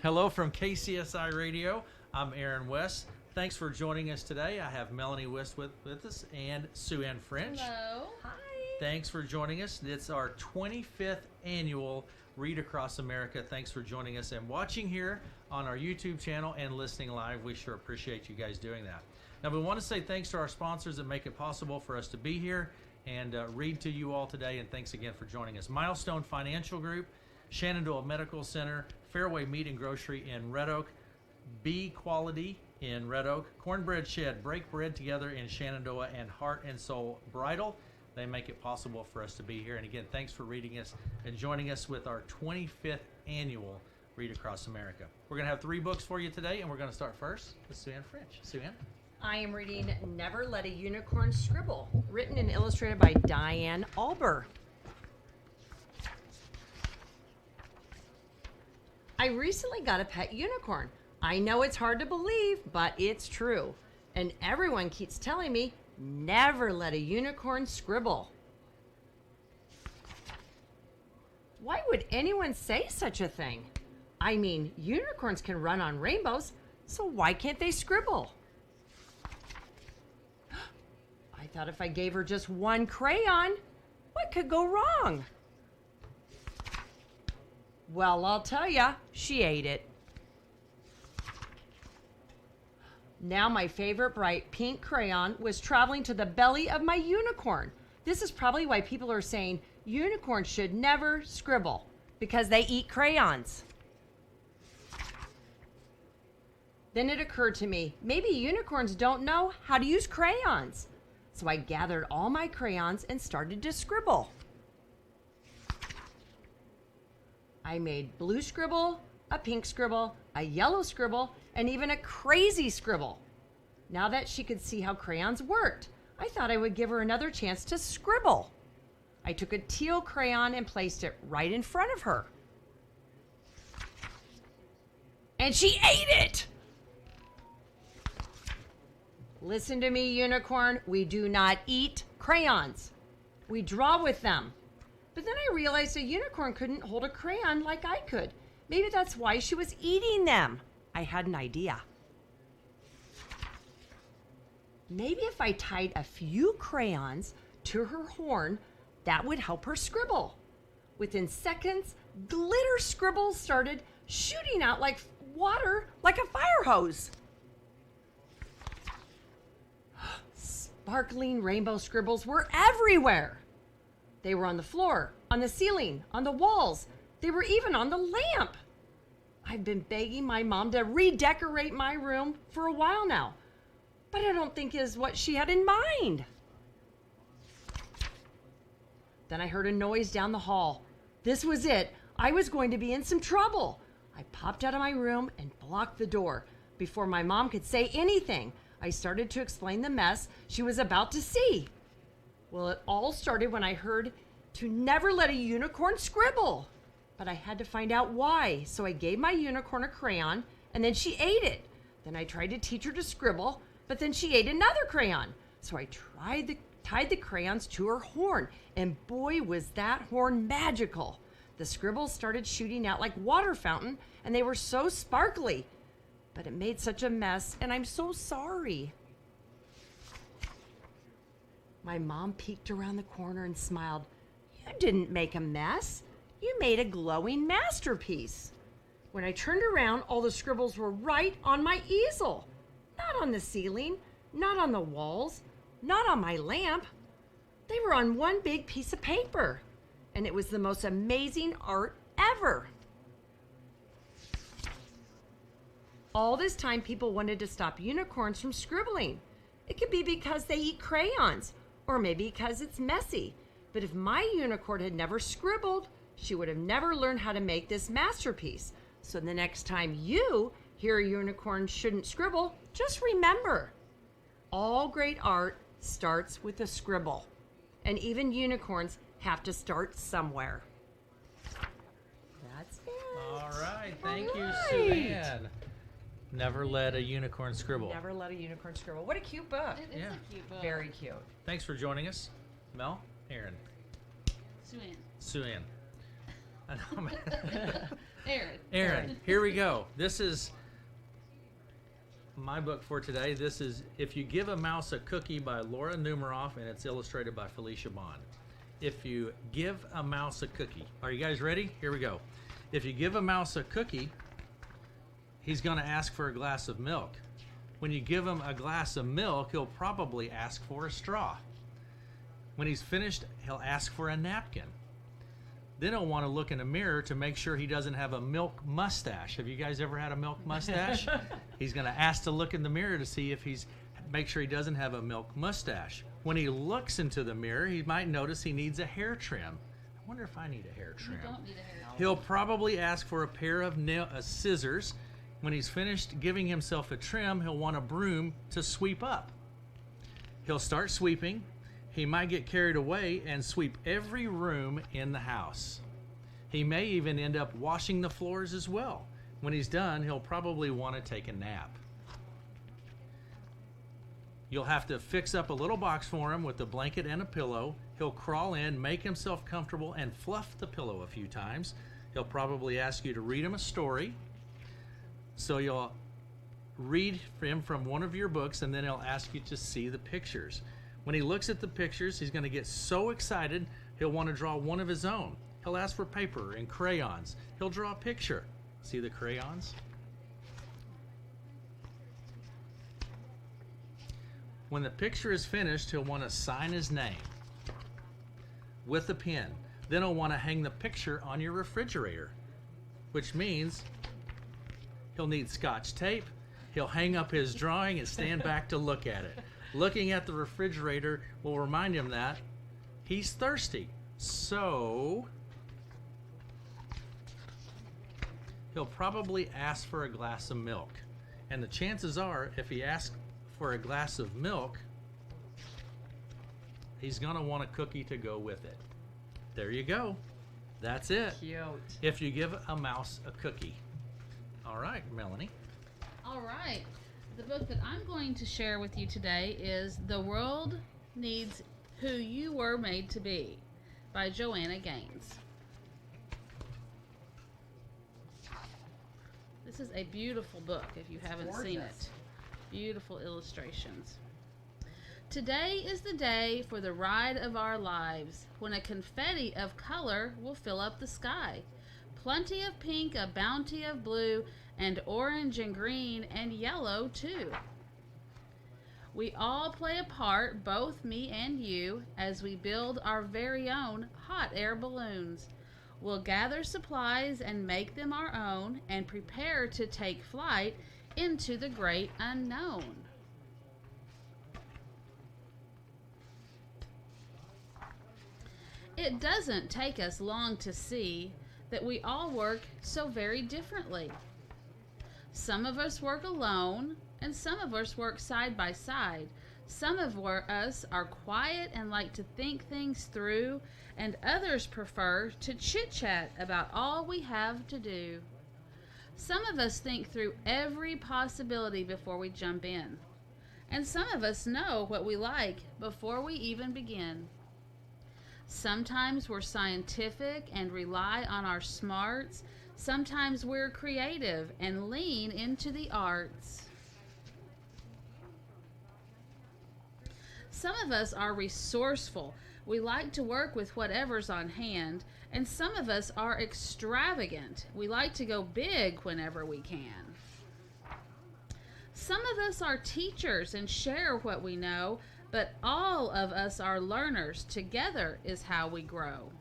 Hello from KCSI Radio. I'm Aaron West. Thanks for joining us today. I have Melanie West with us and Sue Ann French. Hello. Hi. Thanks for joining us. It's our 25th annual Read Across America. Thanks for joining us and watching here on our YouTube channel and listening live. We sure appreciate you guys doing that. Now, we want to say thanks to our sponsors that make it possible for us to be here and read to you all today. And thanks again for joining us. Milestone Financial Group, Shenandoah Medical Center, Fairway Meat and Grocery in Red Oak, B Quality in Red Oak, Cornbread Shed, Break Bread Together in Shenandoah, and Heart and Soul Bridal. They make it possible for us to be here. And again, thanks for reading us and joining us with our 25th annual Read Across America. We're going to have 3 books for you today, and we're going to start first with Sue Ann French. Sue Ann? I am reading Never Let a Unicorn Scribble, written and illustrated by Diane Alber. I recently got a pet unicorn. I know it's hard to believe, but it's true. And everyone keeps telling me, never let a unicorn scribble. Why would anyone say such a thing? I mean, unicorns can run on rainbows, so why can't they scribble? I thought if I gave her just one crayon, what could go wrong? Well, I'll tell ya, she ate it. Now my favorite bright pink crayon was traveling to the belly of my unicorn. This is probably why people are saying unicorns should never scribble, because they eat crayons. Then it occurred to me, maybe unicorns don't know how to use crayons. So I gathered all my crayons and started to scribble. I made blue scribble, a pink scribble, a yellow scribble, and even a crazy scribble. Now that she could see how crayons worked, I thought I would give her another chance to scribble. I took a teal crayon and placed it right in front of her. And she ate it! Listen to me, unicorn. We do not eat crayons. We draw with them. But then I realized a unicorn couldn't hold a crayon like I could. Maybe that's why she was eating them. I had an idea. Maybe if I tied a few crayons to her horn, that would help her scribble. Within seconds, glitter scribbles started shooting out like water, like a fire hose. Sparkling rainbow scribbles were everywhere. They were on the floor, on the ceiling, on the walls. They were even on the lamp. I've been begging my mom to redecorate my room for a while now, but I don't think is what she had in mind. Then I heard a noise down the hall. This was it. I was going to be in some trouble. I popped out of my room and blocked the door. Before my mom could say anything, I started to explain the mess she was about to see. Well, it all started when I heard to never let a unicorn scribble. But I had to find out why, so I gave my unicorn a crayon, and then she ate it. Then I tried to teach her to scribble, but then she ate another crayon. So I tied the crayons to her horn, and boy, was that horn magical. The scribbles started shooting out like water fountain, and they were so sparkly. But it made such a mess, and I'm so sorry. My mom peeked around the corner and smiled. You didn't make a mess. You made a glowing masterpiece. When I turned around, all the scribbles were right on my easel. Not on the ceiling, not on the walls, not on my lamp. They were on one big piece of paper. And it was the most amazing art ever. All this time, people wanted to stop unicorns from scribbling. It could be because they eat crayons, or maybe because it's messy. But if my unicorn had never scribbled, she would have never learned how to make this masterpiece. So the next time you hear a unicorn shouldn't scribble, just remember, all great art starts with a scribble. And even unicorns have to start somewhere. That's it. All right. Thank you, right. Sue Ann. Never let a unicorn scribble. Never let a unicorn scribble. What a cute book. It is Yeah. a cute book. Very cute. Thanks for joining us, Mel, Aaron, Sue Ann. Sue Ann. I know, man. Aaron. Aaron. right, here we go. This is my book for today. This is If You Give a Mouse a Cookie by Laura Numeroff, and it's illustrated by Felicia Bond. If you give a mouse a cookie. Are you guys ready? Here we go. If you give a mouse a cookie, he's going to ask for a glass of milk. When you give him a glass of milk, he'll probably ask for a straw. When he's finished, he'll ask for a napkin. Then he'll want to look in a mirror to make sure he doesn't have a milk mustache. Have you guys ever had a milk mustache? He's going to ask to look in the mirror to see if make sure he doesn't have a milk mustache. When he looks into the mirror, he might notice he needs a hair trim. I wonder if I need a hair trim. You don't need a hair trim. He'll probably ask for a pair of scissors. When he's finished giving himself a trim, he'll want a broom to sweep up. He'll start sweeping. He might get carried away and sweep every room in the house. He may even end up washing the floors as well. When he's done, he'll probably want to take a nap. You'll have to fix up a little box for him with a blanket and a pillow. He'll crawl in, make himself comfortable, and fluff the pillow a few times. He'll probably ask you to read him a story. So you'll read him from one of your books, and then he'll ask you to see the pictures. When he looks at the pictures, he's going to get so excited, he'll want to draw one of his own. He'll ask for paper and crayons. He'll draw a picture. See the crayons? When the picture is finished, he'll want to sign his name with a pen. Then he'll want to hang the picture on your refrigerator, which means he'll need Scotch tape. He'll hang up his drawing and stand back to look at it. Looking at the refrigerator will remind him that he's thirsty. So he'll probably ask for a glass of milk. And the chances are, if he asks for a glass of milk, he's going to want a cookie to go with it. There you go. That's it. Cute. If you give a mouse a cookie. All right, Melanie. All right. The book that I'm going to share with you today is The World Needs Who You Were Made to Be by Joanna Gaines. This is a beautiful book if you haven't seen it. Beautiful illustrations. Today is the day for the ride of our lives, when a confetti of color will fill up the sky. Plenty of pink, a bounty of blue, and orange and green and yellow too. We all play a part, both me and you, as we build our very own hot air balloons. We'll gather supplies and make them our own, and prepare to take flight into the great unknown. It doesn't take us long to see that we all work so very differently. Some of us work alone, and some of us work side by side. Some of us are quiet and like to think things through, and others prefer to chit-chat about all we have to do. Some of us think through every possibility before we jump in, and some of us know what we like before we even begin. Sometimes we're scientific and rely on our smarts. Sometimes we're creative and lean into the arts. Some of us are resourceful. We like to work with whatever's on hand. And some of us are extravagant. We like to go big whenever we can. Some of us are teachers and share what we know. But all of us are learners. Together is how we grow.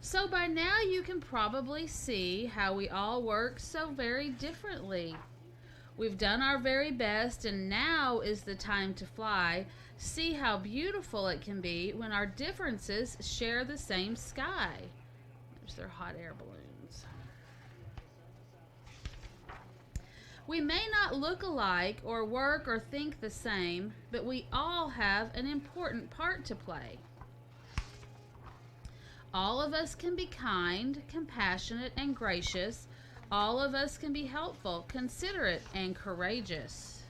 So by now you can probably see how we all work so very differently. We've done our very best, and now is the time to fly. See how beautiful it can be when our differences share the same sky. There's their hot air balloons. We may not look alike or work or think the same, but we all have an important part to play. All of us can be kind, compassionate, and gracious. All of us can be helpful, considerate, and courageous.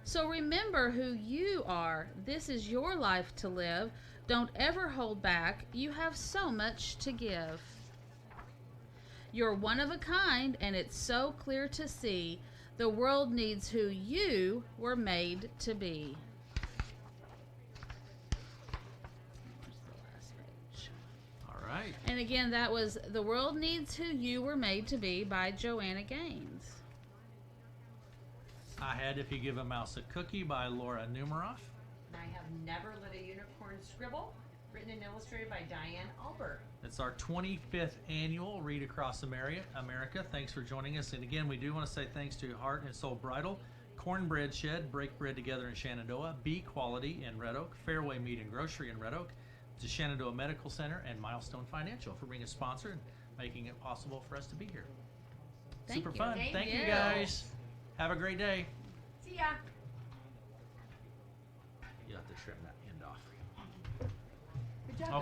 So remember who you are. This is your life to live. Don't ever hold back. You have so much to give. You're one of a kind, and it's so clear to see. The world needs who you were made to be. Where's the last page? All right. And again, that was The World Needs Who You Were Made to Be by Joanna Gaines. I had If You Give a Mouse a Cookie by Laura Numeroff. I have Never Let a Unicorn Scribble, written and illustrated by Diane Albert. It's our 25th annual Read Across America. Thanks for joining us. And again, we do want to say thanks to Heart and Soul Bridal, Cornbread Shed, Break Bread Together in Shenandoah, Bee Quality in Red Oak, Fairway Meat and Grocery in Red Oak, the Shenandoah Medical Center, and Milestone Financial for being a sponsor and making it possible for us to be here. Thank Super you. fun. Thank Thank you you. guys. Have a great day. See ya. You have to trim that end off. Good job. Okay.